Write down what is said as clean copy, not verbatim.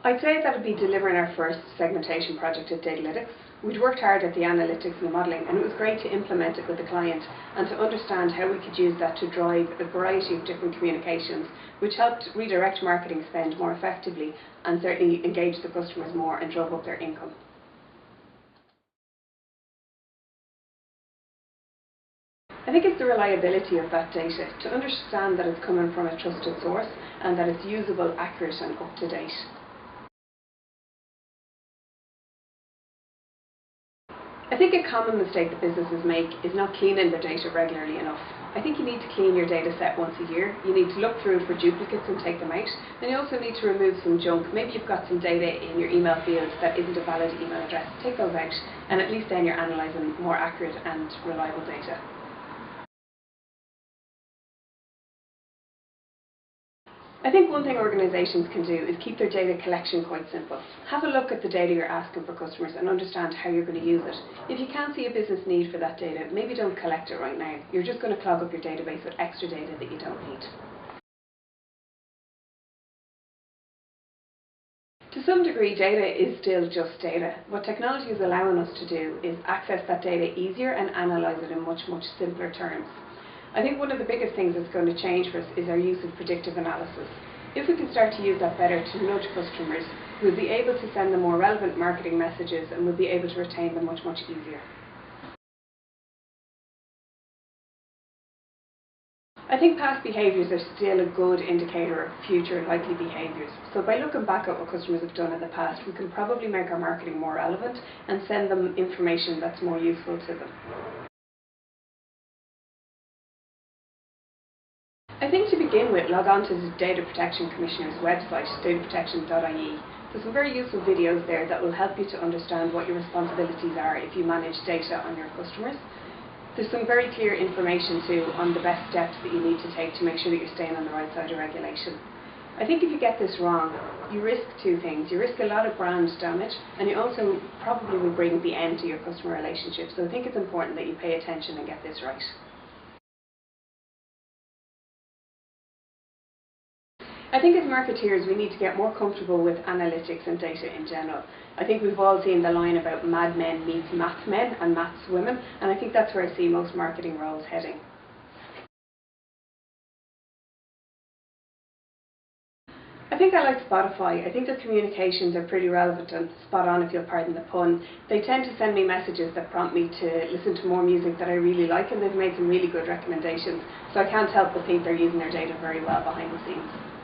I'd say that would be delivering our first segmentation project at Datalytics. We'd worked hard at the analytics and the modelling, and it was great to implement it with the client and to understand how we could use that to drive a variety of different communications, which helped redirect marketing spend more effectively and certainly engage the customers more and drove up their income. I think it's the reliability of that data, to understand that it's coming from a trusted source and that it's usable, accurate and up to date. I think a common mistake that businesses make is not cleaning their data regularly enough. I think you need to clean your data set once a year. You need to look through it for duplicates and take them out. And you also need to remove some junk. Maybe you've got some data in your email field that isn't a valid email address. Take those out, and at least then you're analysing more accurate and reliable data. I think one thing organisations can do is keep their data collection quite simple. Have a look at the data you're asking for customers and understand how you're going to use it. If you can't see a business need for that data, maybe don't collect it right now. You're just going to clog up your database with extra data that you don't need. To some degree, data is still just data. What technology is allowing us to do is access that data easier and analyse it in much simpler terms. I think one of the biggest things that's going to change for us is our use of predictive analysis. If we can start to use that better to nudge customers, we'll be able to send them more relevant marketing messages and we'll be able to retain them much easier. I think past behaviours are still a good indicator of future likely behaviours. So by looking back at what customers have done in the past, we can probably make our marketing more relevant and send them information that's more useful to them. I think to begin with, log on to the Data Protection Commissioner's website, dataprotection.ie. There's some very useful videos there that will help you to understand what your responsibilities are if you manage data on your customers. There's some very clear information too on the best steps that you need to take to make sure that you're staying on the right side of regulation. I think if you get this wrong, you risk two things. You risk a lot of brand damage, and you also probably will bring the end to your customer relationship. So I think it's important that you pay attention and get this right. I think as marketeers we need to get more comfortable with analytics and data in general. I think we've all seen the line about mad men meets maths men and maths women, and I think that's where I see most marketing roles heading. I think I like Spotify. I think their communications are pretty relevant and spot on, if you'll pardon the pun. They tend to send me messages that prompt me to listen to more music that I really like, and they've made some really good recommendations. So I can't help but think they're using their data very well behind the scenes.